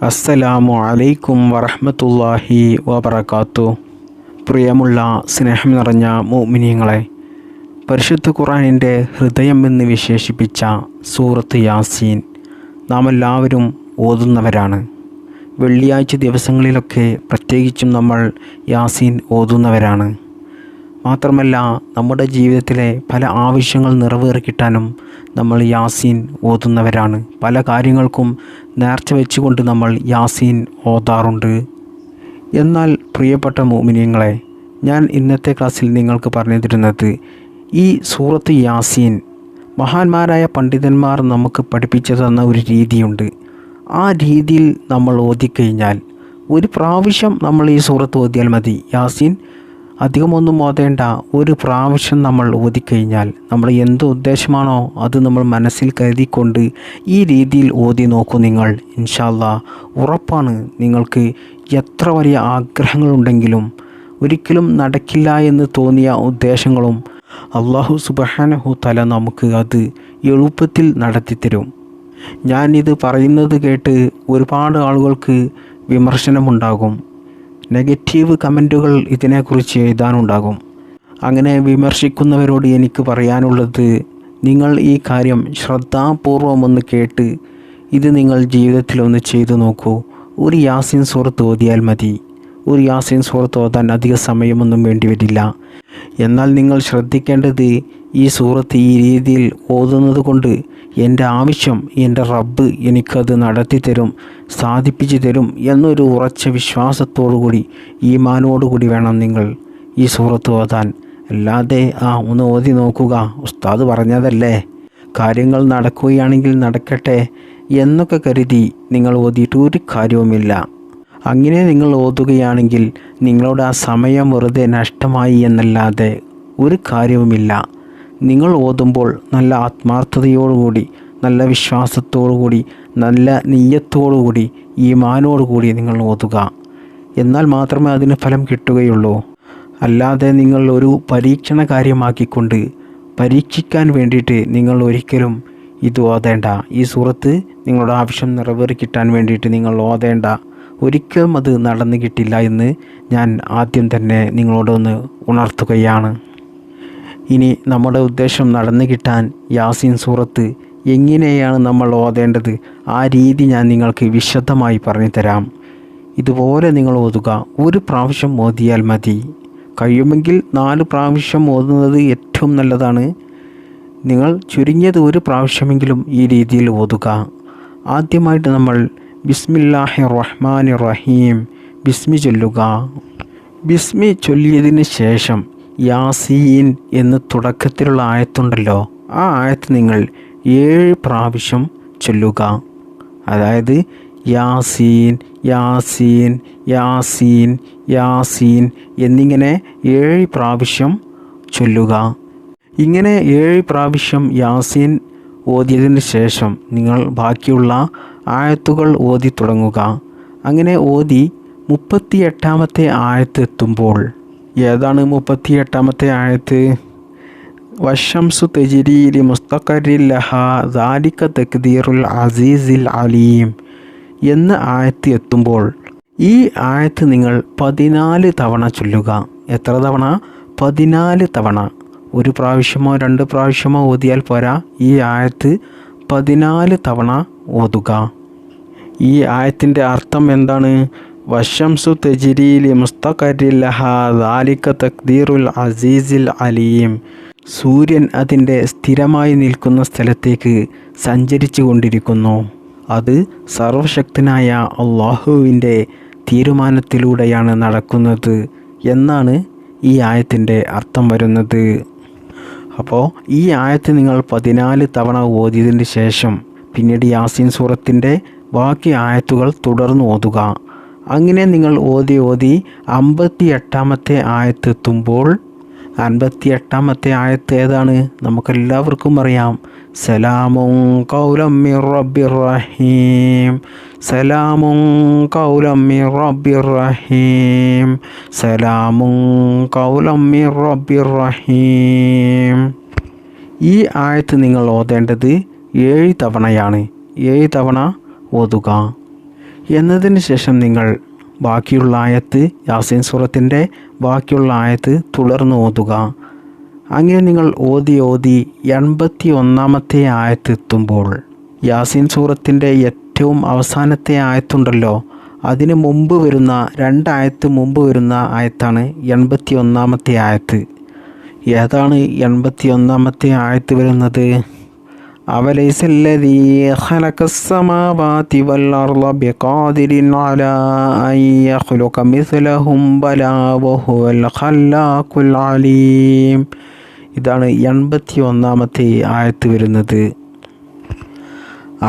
അസ്സലാമു അലൈക്കും വറഹ്മത്തുള്ളാഹി വബറകാതുഹു. പ്രിയമുള്ള സ്നേഹം നിറഞ്ഞ മുഅ്മിനീങ്ങളെ, പരിശുദ്ധ ഖുർആനിൻ്റെ ഹൃദയം എന്ന് വിശേഷിപ്പിച്ച സൂറത്ത് യാസീൻ നാം എല്ലാവരും ഓതുന്നവരാണ്. വെള്ളിയാഴ്ച ദിവസങ്ങളിലൊക്കെ പ്രത്യേകിച്ചും നമ്മൾ യാസീൻ ഓതുന്നവരാണ്. മാത്രമല്ല, നമ്മുടെ ജീവിതത്തിലെ പല ആവശ്യങ്ങൾ നിറവേറിക്കിട്ടാനും നമ്മൾ യാസീൻ ഓതുന്നവരാണ്. പല കാര്യങ്ങൾക്കും നേർച്ച വെച്ചുകൊണ്ട് നമ്മൾ യാസീൻ ഓതാറുണ്ട്. എന്നാൽ പ്രിയപ്പെട്ട മുഅ്മിനീങ്ങളെ, ഞാൻ ഇന്നത്തെ ക്ലാസ്സിൽ നിങ്ങൾക്ക് പറഞ്ഞു തരുന്നത് ഈ സൂറത്ത് യാസീൻ മഹാന്മാരായ പണ്ഡിതന്മാർ നമുക്ക് പഠിപ്പിച്ചു തന്ന ഒരു രീതിയുണ്ട്. ആ രീതിയിൽ നമ്മൾ ഓതിക്കഴിഞ്ഞാൽ, ഒരു പ്രാവശ്യം നമ്മൾ ഈ സൂറത്ത് ഓതിയാൽ മതി. യാസീൻ അധികമൊന്നും ഓതേണ്ട, ഒരു പ്രാവശ്യം നമ്മൾ ഓതിക്കഴിഞ്ഞാൽ നമ്മൾ എന്ത് ഉദ്ദേശമാണോ അത് നമ്മൾ മനസ്സിൽ കരുതിക്കൊണ്ട് ഈ രീതിയിൽ ഓതി നോക്കൂ നിങ്ങൾ. ഇൻഷാ അല്ലാഹ് ഉറപ്പാണ്, നിങ്ങൾക്ക് എത്ര വലിയ ആഗ്രഹങ്ങളുണ്ടെങ്കിലും ഒരിക്കലും നടക്കില്ല എന്ന് തോന്നിയ ഉദ്ദേശങ്ങളും അല്ലാഹു സുബ്ഹാനഹു തആല നമുക്ക് അത് എളുപ്പത്തിൽ നടത്തിത്തരും. ഞാനിത് പറയുന്നത് കേട്ട് ഒരുപാട് ആളുകൾക്ക് വിമർശനമുണ്ടാകും, നെഗറ്റീവ് കമൻറ്റുകൾ ഇതിനെക്കുറിച്ച് എഴുതാനുണ്ടാകും. അങ്ങനെ വിമർശിക്കുന്നവരോട് എനിക്ക് പറയാനുള്ളത്, നിങ്ങൾ ഈ കാര്യം ശ്രദ്ധാപൂർവം ഒന്ന് കേട്ട് ഇത് നിങ്ങൾ ജീവിതത്തിലൊന്ന് ചെയ്തു നോക്കൂ. ഒരു യാസീൻ സൂറത്ത് ഓതിയാൽ മതി. ഒരു യാസീൻ സൂറത്ത് ഓതാൻ അധിക സമയമൊന്നും വേണ്ടി വരില്ല. എന്നാൽ നിങ്ങൾ ശ്രദ്ധിക്കേണ്ടത്, ഈ സൂറത്ത് ഈ രീതിയിൽ ഓതുന്നത് കൊണ്ട് എൻ്റെ ആവശ്യം എൻ്റെ റബ്ബ് എനിക്കത് നടത്തി തരും, സാധിപ്പിച്ചു തരും എന്നൊരു ഉറച്ച വിശ്വാസത്തോടുകൂടി, ഈമാനോടുകൂടി വേണം നിങ്ങൾ ഈ സൂറത്ത് ഓതാൻ. അല്ലാതെ ഒന്ന് ഓതി നോക്കുക, ഉസ്താദ് പറഞ്ഞതല്ലേ, കാര്യങ്ങൾ നടക്കുകയാണെങ്കിൽ നടക്കട്ടെ എന്നൊക്കെ കരുതി നിങ്ങൾ ഓതിയിട്ട് ഒരു കാര്യവുമില്ല. അങ്ങനെ നിങ്ങൾ ഓതുകയാണെങ്കിൽ നിങ്ങളുടെ ആ സമയം വെറുതെ നഷ്ടമായി എന്നല്ലാതെ ഒരു കാര്യവുമില്ല. നിങ്ങൾ ഓതുമ്പോൾ നല്ല ആത്മാർത്ഥതയോടുകൂടി, നല്ല വിശ്വാസത്തോടുകൂടി, നല്ല നിയ്യത്തോടുകൂടി, ഈമാനോടുകൂടി നിങ്ങൾ ഓതുക. എന്നാൽ മാത്രമേ അതിന് ഫലം കിട്ടുകയുള്ളൂ. അല്ലാതെ നിങ്ങൾ ഒരു പരീക്ഷണ കാര്യമാക്കിക്കൊണ്ട് പരീക്ഷിക്കാൻ വേണ്ടിയിട്ട് നിങ്ങൾ ഒരിക്കലും ഇത് ഓതേണ്ട. ഈ സൂറത്ത് നിങ്ങളുടെ ആവശ്യം നിറവേറി കിട്ടാൻ വേണ്ടിയിട്ട് നിങ്ങൾ ഓതേണ്ട. ഒരിക്കലും അത് നടന്നു കിട്ടില്ല എന്ന് ഞാൻ ആദ്യം തന്നെ നിങ്ങളോടൊന്ന് ഉണർത്തുകയാണ്. ഇനി നമ്മുടെ ഉദ്ദേശം നടന്നു കിട്ടാൻ യാസീൻ സൂറത്ത് എങ്ങനെയാണ് നമ്മൾ ഓതേണ്ടത്, ആ രീതി ഞാൻ നിങ്ങൾക്ക് വിശദമായി പറഞ്ഞു തരാം. ഇതുപോലെ നിങ്ങൾ ഓതുക. ഒരു പ്രാവശ്യം ഓതിയാൽ മതി. കഴിയുമെങ്കിൽ 4 പ്രാവശ്യം ഓതുന്നത് ഏറ്റവും നല്ലതാണ്. നിങ്ങൾ ചുരുങ്ങിയത് ഒരു പ്രാവശ്യമെങ്കിലും ഈ രീതിയിൽ ഓതുക. ആദ്യമായിട്ട് നമ്മൾ ബിസ്മില്ലാഹിർ റഹ്മാനിർ റഹീം ബിസ്മി ചൊല്ലുക. ബിസ്മി ചൊല്ലിയതിന് ശേഷം യാസീൻ എന്ന് തുടക്കത്തിലുള്ള ആയത്തുണ്ടല്ലോ, ആ ആയത്ത് നിങ്ങൾ 7 പ്രാവശ്യം ചൊല്ലുക. അതായത് യാസീൻ യാസീൻ യാസീൻ യാസീൻ എന്നിങ്ങനെ 7 പ്രാവശ്യം ചൊല്ലുക. ഇങ്ങനെ 7 പ്രാവശ്യം യാസീൻ ഓതിയതിന് ശേഷം നിങ്ങൾ ബാക്കിയുള്ള ആയത്തുകൾ ഓതി തുടങ്ങുക. അങ്ങനെ ഓതി 38ാമത്തെ ആയത്ത് എത്തുമ്പോൾ, ഏതാണ് 38ാമത്തെ ആയത്ത്? വശംസു തജ്രി ലിമുസ്തഖറിൻ ലഹാ ദാലിക തഖ്ദീറുൽ അസീസിൽ അലീം എന്ന ആയത്ത് എത്തുമ്പോൾ, ഈ ആയത്ത് നിങ്ങൾ 14 തവണ ചൊല്ലുക. എത്ര തവണ? 14 തവണ. ഒരു പ്രാവശ്യമോ 2 പ്രാവശ്യമോ ഓതിയാൽ പോരാ, ഈ ആയത്ത് 14 തവണ ഓതുക. ഈ ആയത്തിൻ്റെ അർത്ഥം എന്താണ്? വശംസു തജ്രി ലിമുസ്തഖറിൻ ലഹാ ദാലിക തഖ്ദീറുൽ അസീസിൽ അലീം. സൂര്യൻ അതിൻ്റെ സ്ഥിരമായി നിൽക്കുന്ന സ്ഥലത്തേക്ക് സഞ്ചരിച്ചു കൊണ്ടിരിക്കുന്നു. അത് സർവശക്തനായ അള്ളാഹുവിൻ്റെ തീരുമാനത്തിലൂടെയാണ് നടക്കുന്നത് എന്നാണ് ഈ ആയത്തിൻ്റെ അർത്ഥം വരുന്നത്. അപ്പോൾ ഈ ആയത്ത് നിങ്ങൾ 14 തവണ ഓതിയതിന് ശേഷം പിന്നീട് യാസീൻ സൂറത്തിൻ്റെ ബാക്കി ആയത്തുകൾ തുടർന്ന് ഓതുക. അങ്ങനെ നിങ്ങൾ ഓതി 58ാമത്തെ ആയത്ത് എത്തുമ്പോൾ, 58ാമത്തെ ആയത്ത് ഏതാണ്? നമുക്കെല്ലാവർക്കും അറിയാം. സലാമുൻ ഖൗലം മിർ റബ്ബിർ റഹീം, സലാമുൻ ഖൗലം മിർ റബ്ബിർ റഹീം, സലാമുൻ ഖൗലം മിർ റബ്ബിർ റഹീം. ഈ ആയത്ത് നിങ്ങൾ ഓതേണ്ടത് 7 തവണയാണ്. 7 തവണ ഓതുക. എന്നതിന് ശേഷം നിങ്ങൾ ബാക്കിയുള്ള ആയത്ത്, യാസീൻ സൂറത്തിൻ്റെ ബാക്കിയുള്ള ആയത്ത് തുടർന്ന് ഓതുക. അങ്ങനെ നിങ്ങൾ ഓതി 81-ാമത്തെ ആയത്ത് എത്തുമ്പോൾ, യാസീൻ സൂറത്തിൻ്റെ ഏറ്റവും അവസാനത്തെ ആയത്തുണ്ടല്ലോ, അതിന് മുമ്പ് വരുന്ന 2 ആയത്ത് മുമ്പ് വരുന്ന ആയത്താണ് 81-ാമത്തെ ആയത്ത്. ഏതാണ് 81-ാമത്തെ ആയത്ത് വരുന്നത്? അവലൈസല്ലദീ ഖലഖസ്സമാവാതി വൽ അർള ബിഖാദിരിൻ അലാ അൻ യഖ്ലുഖ മിസ്ലഹും ബലാ വഹുവൽ ഖല്ലാഖുൽ അലീം. ഇതാണ് 81-ാമത്തെ ആയത്ത് വരുന്നത്.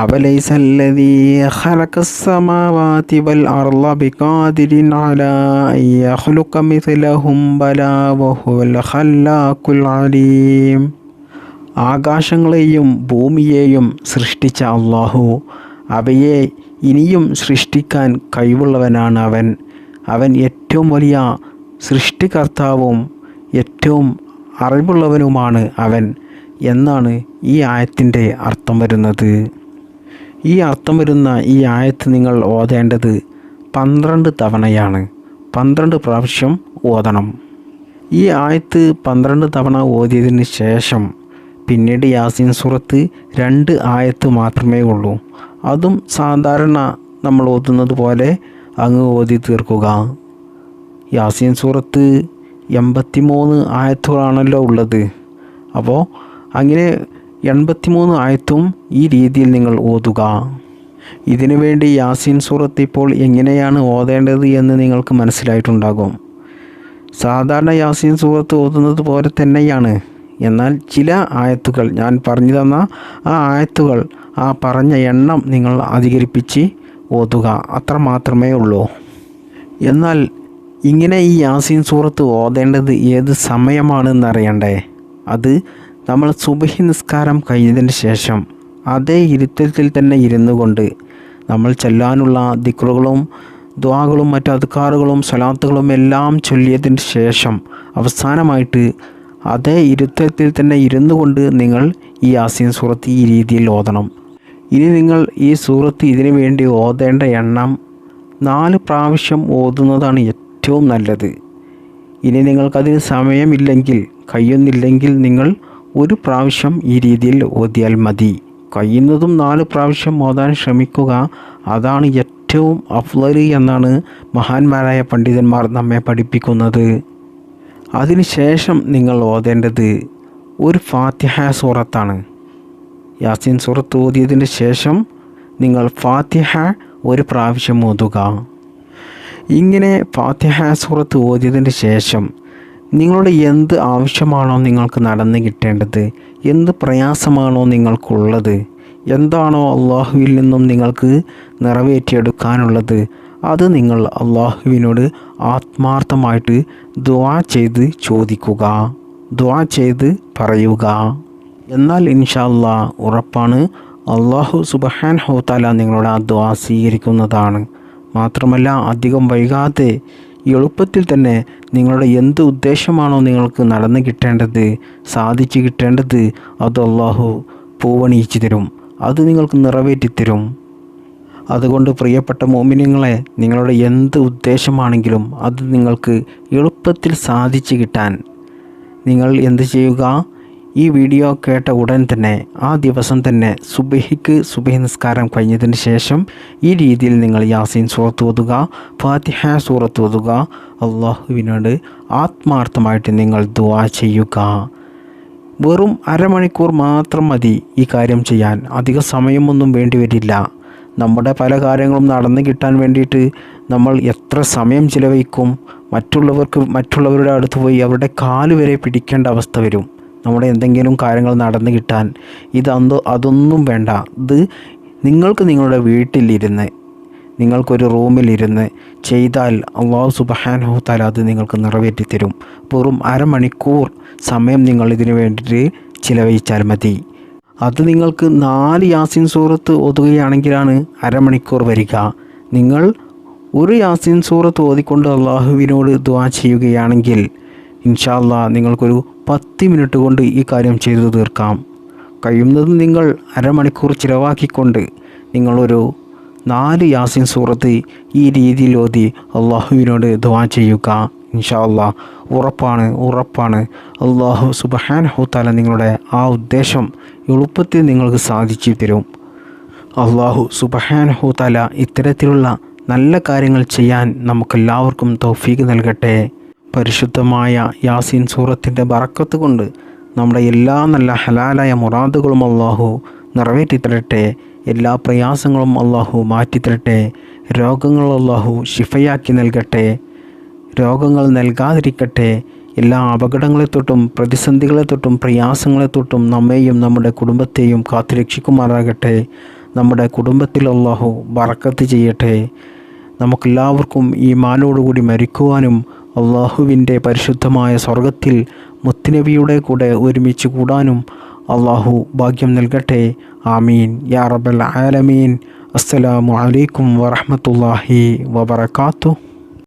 അവലൈസല്ലദീ ഖലഖസ്സമാവാതി വൽ അർള ബിഖാദിരിൻ അലാ അൻ യഖ്ലുഖ മിസ്ലഹും ബലാ വഹുവൽ ഖല്ലാഖുൽ അലീം. ആകാശങ്ങളെയും ഭൂമിയെയും സൃഷ്ടിച്ച അല്ലാഹു അവയെ ഇനിയും സൃഷ്ടിക്കാൻ കഴിവുള്ളവനാണ് അവൻ. അവൻ ഏറ്റവും വലിയ സൃഷ്ടികർത്താവും ഏറ്റവും അറിവുള്ളവനുമാണ് അവൻ എന്നാണ് ഈ ആയത്തിൻ്റെ അർത്ഥം വരുന്നത്. ഈ അർത്ഥം വരുന്ന ഈ ആയത്ത് നിങ്ങൾ ഓതേണ്ടത് 12 തവണയാണ്. 12 പ്രാവശ്യം ഓതണം. ഈ ആയത്ത് 12 തവണ ഓതിയതിന് ശേഷം പിന്നീട് യാസീൻ സൂറത്ത് 2 ആയത്ത് മാത്രമേ ഉള്ളൂ. അതും സാധാരണ നമ്മൾ ഓതുന്നത് പോലെ അങ്ങ് ഓതി തീർക്കുക. യാസീൻ സൂറത്ത് 83 ആയത്തുകളാണല്ലോ ഉള്ളത്. അപ്പോൾ അങ്ങനെ 83 ആയത്തും ഈ രീതിയിൽ നിങ്ങൾ ഓതുക. ഇതിനു വേണ്ടി യാസീൻ സൂറത്ത് ഇപ്പോൾ എങ്ങനെയാണ് ഓതേണ്ടത് എന്ന് നിങ്ങൾക്ക് മനസ്സിലായിട്ടുണ്ടാകും. സാധാരണ യാസീൻ സൂറത്ത് ഓതുന്നത് പോലെ തന്നെയാണ്. എന്നാൽ ചില ആയത്തുകൾ, ഞാൻ പറഞ്ഞു തന്ന ആ ആയത്തുകൾ, ആ പറഞ്ഞ എണ്ണം നിങ്ങൾ അധികരിപ്പിച്ച് ഓതുക, അത്ര മാത്രമേ ഉള്ളൂ. എന്നാൽ ഇങ്ങനെ ഈ യാസീൻ സൂറത്ത് ഓതേണ്ടത് ഏത് സമയമാണെന്നറിയണ്ടേ? അത് നമ്മൾ സുബ്ഹി നിസ്കാരം കഴിഞ്ഞതിന് ശേഷം അതേ ഇരുത്തത്തിൽ തന്നെ ഇരുന്നു കൊണ്ട് നമ്മൾ ചൊല്ലാനുള്ള ദിക്റുകളും ദുആകളും മറ്റ് അദ്കാറുകളും സ്വലാത്തുകളും എല്ലാം ചൊല്ലിയതിന് ശേഷം അവസാനമായിട്ട് അതേ ഇരുത്തത്തിൽ തന്നെ ഇരുന്നു കൊണ്ട് നിങ്ങൾ ഈ യാസീൻ സൂറത്ത് ഈ രീതിയിൽ ഓതണം. ഇനി നിങ്ങൾ ഈ സൂറത്ത് ഇതിനു വേണ്ടി ഓതേണ്ട എണ്ണം 4 പ്രാവശ്യം ഓതുന്നതാണ് ഏറ്റവും നല്ലത്. ഇനി നിങ്ങൾക്കതിന് സമയമില്ലെങ്കിൽ, കഴിയുന്നില്ലെങ്കിൽ നിങ്ങൾ 1 പ്രാവശ്യം ഈ രീതിയിൽ ഓതിയാൽ മതി. കഴിയുന്നതും 4 പ്രാവശ്യം ഓതാൻ ശ്രമിക്കുക. അതാണ് ഏറ്റവും അഫ്ളൽ എന്നാണ് മഹാന്മാരായ പണ്ഡിതന്മാർ നമ്മെ പഠിപ്പിക്കുന്നത്. അതിനുശേഷം നിങ്ങൾ ഓതേണ്ടത് ഒരു ഫാത്തിഹ സൂറത്താണ്. യാസീൻ സൂറത്ത് ഓതിയതിന് ശേഷം നിങ്ങൾ ഫാത്തിഹ 1 പ്രാവശ്യം ഓതുക. ഇങ്ങനെ ഫാത്തിഹ സൂറത്ത് ഓതിയതിന് ശേഷം നിങ്ങളുടെ എന്ത് ആവശ്യമാണോ നിങ്ങൾക്ക് നടന്നു കിട്ടേണ്ടത്, എന്ത് പ്രയാസമാണോ നിങ്ങൾക്കുള്ളത്, എന്താണോ അള്ളാഹുവിൽ നിന്നും നിങ്ങൾക്ക് നിറവേറ്റിയെടുക്കാനുള്ളത്, അത് നിങ്ങൾ അള്ളാഹുവിനോട് ആത്മാർത്ഥമായിട്ട് ദുആ ചെയ്ത് ചോദിക്കുക, ദുആ ചെയ്ത് പറയുക. എന്നാൽ ഇൻഷാ അല്ലാഹ് ഉറപ്പാണ് അള്ളാഹു സുബ്ഹാനഹു വ തആല നിങ്ങളുടെ ആ ദുആ സ്വീകരിക്കുന്നതാണ്. മാത്രമല്ല അധികം വൈകാതെ എളുപ്പത്തിൽ തന്നെ നിങ്ങളുടെ എന്ത് ഉദ്ദേശമാണോ നിങ്ങൾക്ക് നടന്നു കിട്ടേണ്ടത്, സാധിച്ചു കിട്ടേണ്ടത്, അത് അള്ളാഹു പൂവണിയിച്ചു തരും, അത് നിങ്ങൾക്ക് നിറവേറ്റിത്തരും. അതുകൊണ്ട് പ്രിയപ്പെട്ട മുഅ്മിനീങ്ങളെ, നിങ്ങളുടെ എന്ത് ഉദ്ദേശമാണെങ്കിലും അത് നിങ്ങൾക്ക് എളുപ്പത്തിൽ സാധിച്ചു കിട്ടാൻ നിങ്ങൾ എന്ത് ചെയ്യുക? ഈ വീഡിയോ കേട്ട ഉടൻ തന്നെ ആ ദിവസം തന്നെ സുബ്ഹി നിസ്കാരം കഴിഞ്ഞതിന് ശേഷം ഈ രീതിയിൽ നിങ്ങൾ യാസീൻ സൂറത്ത് ഓതുക, ഫാത്തിഹ സൂറത്ത് ഓതുക. അള്ളാഹുവിനോട് ആത്മാർത്ഥമായിട്ട് നിങ്ങൾ ദുആ ചെയ്യുക. വെറും അരമണിക്കൂർ മാത്രം മതി ഈ കാര്യം ചെയ്യാൻ. അധിക സമയമൊന്നും വേണ്ടി വരില്ല. നമ്മുടെ പല കാര്യങ്ങളും നടന്നു കിട്ടാൻ വേണ്ടിയിട്ട് നമ്മൾ എത്ര സമയം ചിലവഴിക്കും? മറ്റുള്ളവരുടെ അടുത്ത് പോയി അവരുടെ കാല് വരെ പിടിക്കേണ്ട അവസ്ഥ വരും നമ്മുടെ എന്തെങ്കിലും കാര്യങ്ങൾ നടന്നു കിട്ടാൻ. അതൊന്നും വേണ്ട. ഇത് നിങ്ങൾക്ക് നിങ്ങളുടെ വീട്ടിലിരുന്ന്, നിങ്ങൾക്കൊരു റൂമിലിരുന്ന് ചെയ്താൽ അല്ലാഹു സുബ്ഹാനഹു വ തആല അത് നിങ്ങൾക്ക് നിറവേറ്റിത്തരും. വെറും അരമണിക്കൂർ സമയം നിങ്ങൾ ഇതിനു വേണ്ടിയിട്ട് ചിലവഴിച്ചാൽ മതി. അത് നിങ്ങൾക്ക് 4 യാസീൻ സൂറത്ത് ഓതുകയാണെങ്കിലാണ് അരമണിക്കൂർ വരിക. നിങ്ങൾ ഒരു യാസീൻ സൂറത്ത് ഓതിക്കൊണ്ട് അള്ളാഹുവിനോട് ദുആ ചെയ്യുകയാണെങ്കിൽ ഇൻഷാ അല്ലാഹ് നിങ്ങൾക്കൊരു 10 മിനിറ്റ് കൊണ്ട് ഈ കാര്യം ചെയ്തു തീർക്കാം. കഴിയുന്നതും നിങ്ങൾ അരമണിക്കൂർ ചിലവാക്കിക്കൊണ്ട് നിങ്ങളൊരു 4 യാസീൻ സൂറത്ത് ഈ രീതിയിൽ ഓതി അള്ളാഹുവിനോട് ദുആ ചെയ്യുക. ഇൻഷാ അല്ലാഹ് ഉറപ്പാണ് അള്ളാഹു സുബ്ഹാനഹു തആല നിങ്ങളുടെ ആ ഉദ്ദേശം എളുപ്പത്തിൽ നിങ്ങൾക്ക് സാധിച്ചു തരും. അള്ളാഹു സുബ്ഹാനഹു തആല ഇത്തരത്തിലുള്ള നല്ല കാര്യങ്ങൾ ചെയ്യാൻ നമുക്കെല്ലാവർക്കും തൗഫീഖ് നൽകട്ടെ. പരിശുദ്ധമായ യാസീൻ സൂറത്തിൻ്റെ ബറക്കത്ത് കൊണ്ട് നമ്മുടെ എല്ലാ നല്ല ഹലാലായ മുറാദുകളും അള്ളാഹു നിറവേറ്റി തരട്ടെ. എല്ലാ പ്രയാസങ്ങളും അള്ളാഹു മാറ്റിത്തരട്ടെ. രോഗങ്ങൾ അള്ളാഹു ശിഫയാക്കി നൽകട്ടെ. രോഗങ്ങൾ നൽകാതിരിക്കട്ടെ. എല്ലാ അപകടങ്ങളെ തൊട്ടും പ്രതിസന്ധികളെ തൊട്ടും പ്രയാസങ്ങളെ തൊട്ടും നമ്മെയും നമ്മുടെ കുടുംബത്തെയും കാത്തുരക്ഷിക്കുമാറാകട്ടെ. നമ്മുടെ കുടുംബത്തിൽ അള്ളാഹു ബറക്കത്ത് ചെയ്യട്ടെ. നമുക്കെല്ലാവർക്കും ഈമാനോടുകൂടി മരിക്കുവാനും അള്ളാഹുവിൻ്റെ പരിശുദ്ധമായ സ്വർഗത്തിൽ മുത്തുനബിയുടെ കൂടെ ഒരുമിച്ച് കൂടാനും അള്ളാഹു ഭാഗ്യം നൽകട്ടെ. ആമീൻ യാ റബ്ബൽ ആലമീൻ. അസ്സലാമു അലൈക്കും വറഹ്മത്തുള്ളാഹി വബറകാതുഹു.